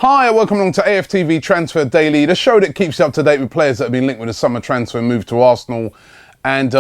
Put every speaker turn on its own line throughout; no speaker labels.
Hi, welcome along to AFTV Transfer Daily, the show that keeps you up to date with players that have been linked with a summer transfer move to Arsenal. And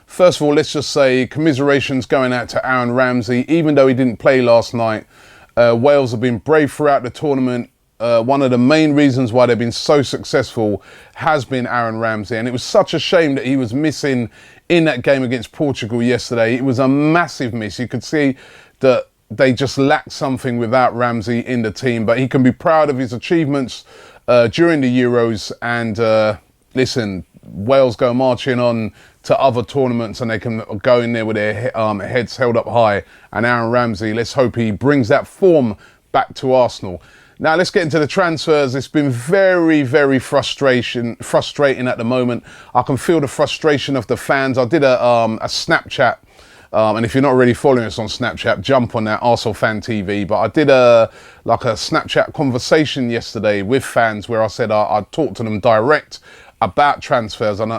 first of all, let's just say commiserations going out to Aaron Ramsey. Even though he didn't play last night, Wales have been brave throughout the tournament. One of the main reasons why they've been so successful has been Aaron Ramsey. And it was such a shame that he was missing in that game against Portugal yesterday. It was a massive miss. You could see that they just lacked something without Ramsey in the team, but he can be proud of his achievements during the Euros. And listen, Wales go marching on to other tournaments and they can go in there with their heads held up high. And Aaron Ramsey, let's hope he brings that form back to Arsenal. Now let's get into the transfers. It's been very, very frustrating at the moment. I can feel the frustration of the fans. I did a Snapchat. And if you're not already following us on Snapchat, jump on that, ArsenalFanTV. But I did a Snapchat conversation yesterday with fans where I said I'd talk to them direct about transfers. And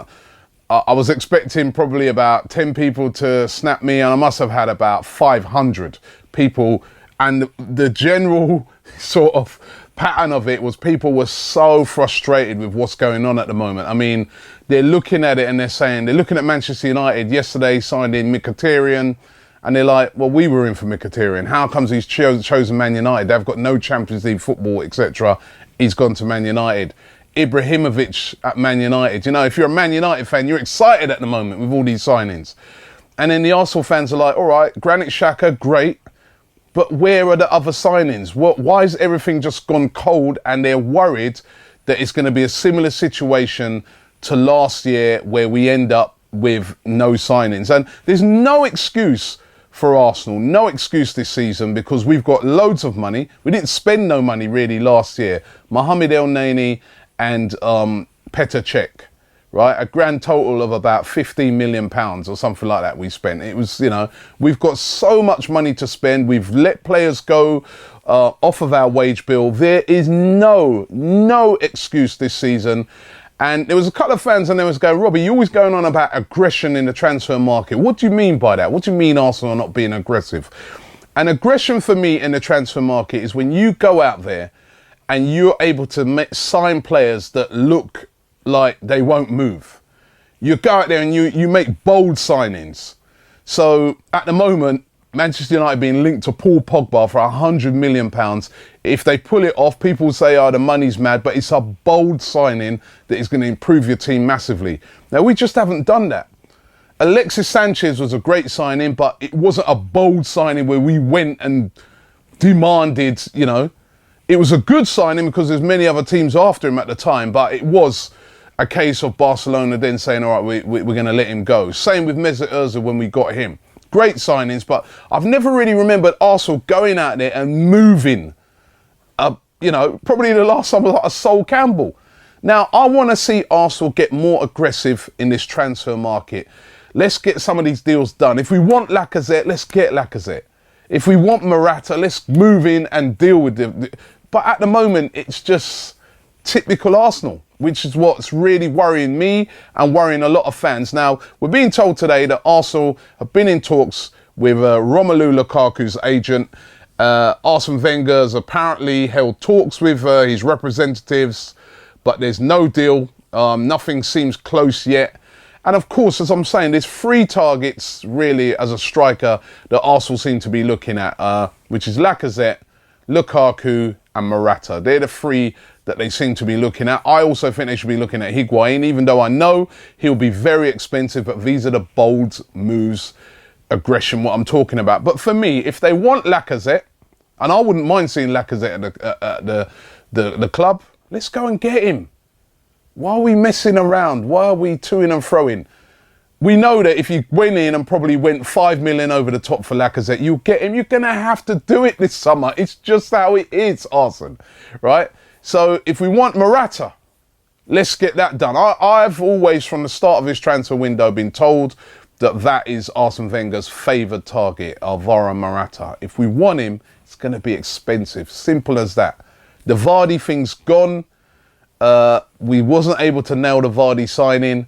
I was expecting probably about 10 people to snap me, and I must have had about 500 people. And the general sort of pattern of it was people were so frustrated with what's going on at the moment. I mean, they're looking at it and they're looking at Manchester United yesterday, signed in Mkhitaryan, and they're like, well, we were in for Mkhitaryan. How comes he's chosen Man United? They've got no Champions League football, etc. He's gone to Man United. Ibrahimovic at Man United. You know, if you're a Man United fan, you're excited at the moment with all these signings. And then the Arsenal fans are like, all right, Granit Xhaka, great. But where are the other signings? Why has everything just gone cold? And they're worried that it's going to be a similar situation to last year where we end up with no signings. And there's no excuse for Arsenal, no excuse this season, because we've got loads of money. We didn't spend no money really last year. Mohamed El Neni and Petr Cech. Right, a grand total of about £15 million or something like that we spent. It was, you know, we've got so much money to spend. We've let players go off of our wage bill. There is no excuse this season. And there was a couple of fans and they was going, Robbie, you're always going on about aggression in the transfer market. What do you mean by that? What do you mean Arsenal are not being aggressive? And aggression for me in the transfer market is when you go out there and you're able to sign players that look like they won't move. You go out there and you make bold signings. So at the moment, Manchester United being linked to Paul Pogba for £100 million. If they pull it off, people say, oh, the money's mad, but it's a bold signing that is going to improve your team massively. Now, we just haven't done that. Alexis Sanchez was a great signing, but it wasn't a bold signing where we went and demanded, you know. It was a good signing because there's many other teams after him at the time, but it was a case of Barcelona then saying, all right, we're going to let him go. Same with Mesut Ozil when we got him. Great signings, but I've never really remembered Arsenal going out there and moving. You know, probably the last time was like a Sol Campbell. Now, I want to see Arsenal get more aggressive in this transfer market. Let's get some of these deals done. If we want Lacazette, let's get Lacazette. If we want Morata, let's move in and deal with them. But at the moment, it's just typical Arsenal, which is what's really worrying me and worrying a lot of fans. Now, we're being told today that Arsenal have been in talks with Romelu Lukaku's agent. Arsene Wenger's apparently held talks with his representatives, but there's no deal. Nothing seems close yet. And of course, as I'm saying, there's three targets really as a striker that Arsenal seem to be looking at, which is Lacazette, Lukaku and Morata. They're the three that they seem to be looking at. I also think they should be looking at Higuain, even though I know he'll be very expensive, but these are the bold moves, aggression, what I'm talking about. But for me, if they want Lacazette, and I wouldn't mind seeing Lacazette at the club, let's go and get him. Why are we messing around? Why are we toing and froing? We know that if you went in and probably went 5 million over the top for Lacazette, you'll get him. You're going to have to do it this summer. It's just how it is, Arsene, right? So if we want Morata, let's get that done. I've always, from the start of this transfer window, been told that is Arsene Wenger's favoured target, Alvaro Morata. If we want him, it's going to be expensive. Simple as that. The Vardy thing's gone. We wasn't able to nail the Vardy signing.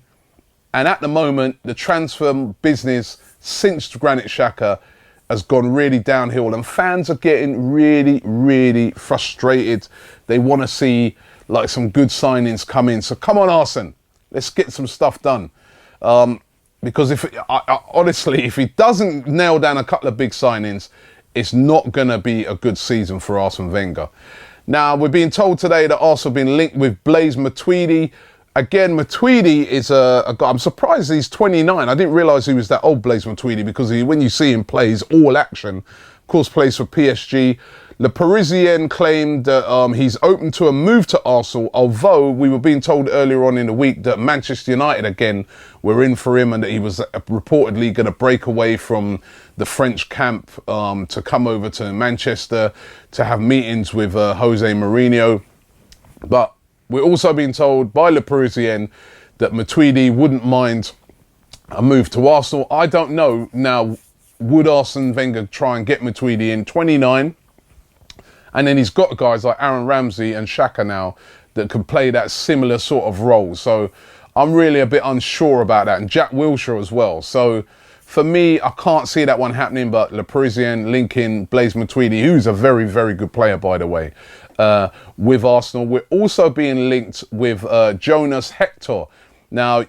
And at the moment, the transfer business since Granit Xhaka has gone really downhill, and fans are getting really, really frustrated. They want to see like some good signings come in. So come on, Arsene, let's get some stuff done. Because honestly, if he doesn't nail down a couple of big signings, it's not going to be a good season for Arsene Wenger. Now, we're being told today that Arsenal have been linked with Blaise Matuidi. Again, Matuidi is a guy, I'm surprised he's 29. I didn't realise he was that old, Blaise Matuidi, because when you see him play, he's all action. Of course, plays for PSG. Le Parisien claimed that he's open to a move to Arsenal, although we were being told earlier on in the week that Manchester United again were in for him, and that he was reportedly going to break away from the French camp to come over to Manchester to have meetings with Jose Mourinho. But we're also being told by Le Parisien that Matuidi wouldn't mind a move to Arsenal. I don't know. Now, would Arsene Wenger try and get Matuidi in? 29. And then he's got guys like Aaron Ramsey and Xhaka now that can play that similar sort of role. So I'm really a bit unsure about that. And Jack Wilshere as well. So for me, I can't see that one happening. But Le Parisien linking Blaise Matuidi, who's a very, very good player, by the way, with Arsenal. We're also being linked with Jonas Hector. Now,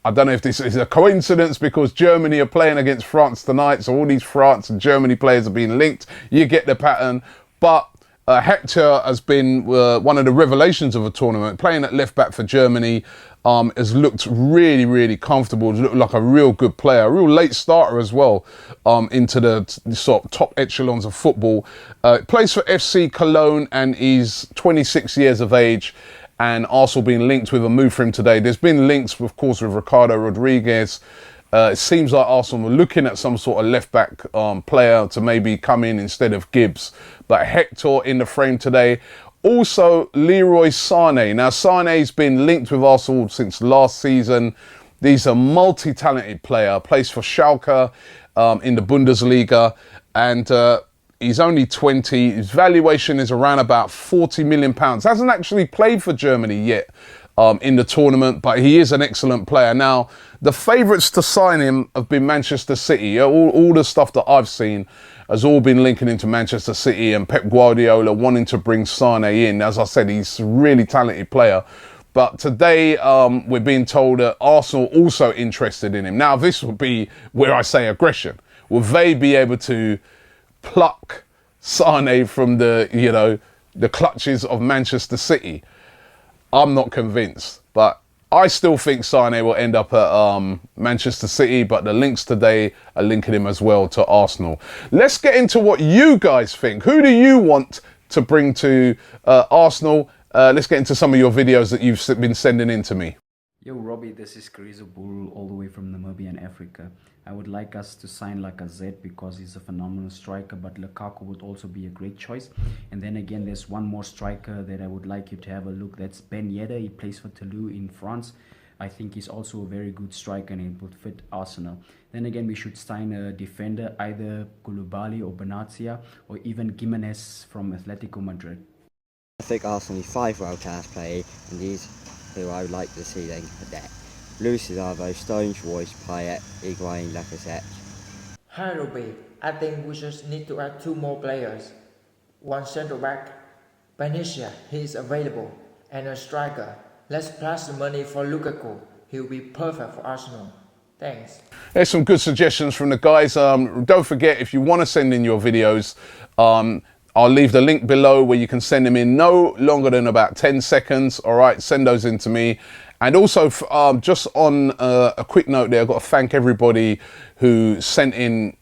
I don't know if this is a coincidence because Germany are playing against France tonight. So all these France and Germany players are being linked. You get the pattern. But Hector has been one of the revelations of a tournament. Playing at left back for Germany has looked really, really comfortable. Has looked like a real good player, a real late starter as well into the sort of top echelons of football. Plays for A.F.C. Cologne and he's 26 years of age. And Arsenal being linked with a move for him today. There's been links, of course, with Ricardo Rodriguez. It seems like Arsenal were looking at some sort of left-back player to maybe come in instead of Gibbs. But Hector in the frame today. Also, Leroy Sane. Now, Sane's been linked with Arsenal since last season. He's a multi-talented player. Plays for Schalke in the Bundesliga. And he's only 20. His valuation is around about £40 million. Hasn't actually played for Germany yet in the tournament, but he is an excellent player. Now, the favourites to sign him have been Manchester City. All the stuff that I've seen has all been linking into Manchester City and Pep Guardiola wanting to bring Sane in. As I said, he's a really talented player. But today, we're being told that Arsenal also interested in him. Now, this would be where I say aggression. Will they be able to pluck Sane from the clutches of Manchester City? I'm not convinced, but I still think Sane will end up at Manchester City, but the links today are linking him as well to Arsenal. Let's get into what you guys think. Who do you want to bring to Arsenal? Let's get into some of your videos that you've been sending in to me.
Yo Robbie, this is Karizo Buru all the way from Namibia in Africa. I would like us to sign Lacazette because he's a phenomenal striker, but Lukaku would also be a great choice. And then again, there's one more striker that I would like you to have a look. That's Ben Yedder. He plays for Toulouse in France. I think he's also a very good striker and it would fit Arsenal. Then again, we should sign a defender, either Koulibaly or Benatia or even Gimenez from Atletico Madrid.
I think Arsenal need 5 world-class players, and these who I would like to see them adapt. Luis Arvo, Stones, Royce, Payet, Higuain, Lacazette.
Hi Robbie, I think we just need to add 2 more players. One central back, Benicia, he is available, and a striker. Let's plus the money for Lukaku. He'll be perfect for Arsenal. Thanks.
There's some good suggestions from the guys. Don't forget, if you want to send in your videos, I'll leave the link below where you can send them in no longer than about 10 seconds. All right, send those in to me. And also, just on a quick note there, I've got to thank everybody who sent in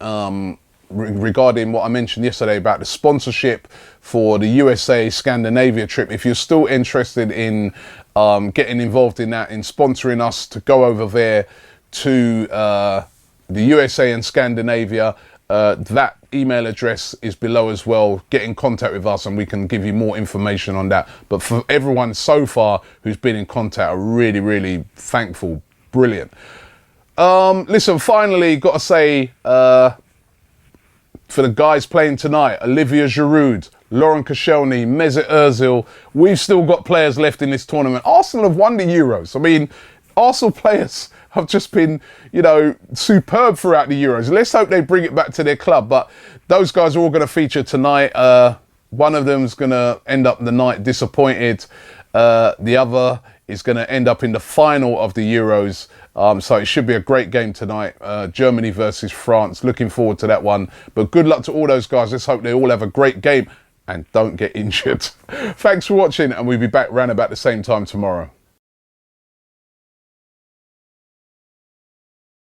regarding what I mentioned yesterday about the sponsorship for the USA Scandinavia trip. If you're still interested in getting involved in that, in sponsoring us to go over there to the USA and Scandinavia, that email address is below as well. Get in contact with us and we can give you more information on that. But for everyone so far who's been in contact, I'm really, really thankful. Brilliant. Listen, finally, got to say, for the guys playing tonight, Olivier Giroud, Laurent Koscielny, Mesut Ozil, we've still got players left in this tournament. Arsenal have won the Euros. I mean, Arsenal players have just been, you know, superb throughout the Euros. Let's hope they bring it back to their club. But those guys are all going to feature tonight. One of them's going to end up the night disappointed. The other is going to end up in the final of the Euros. So it should be a great game tonight. Germany versus France. Looking forward to that one. But good luck to all those guys. Let's hope they all have a great game and don't get injured. Thanks for watching, and we'll be back round about the same time tomorrow.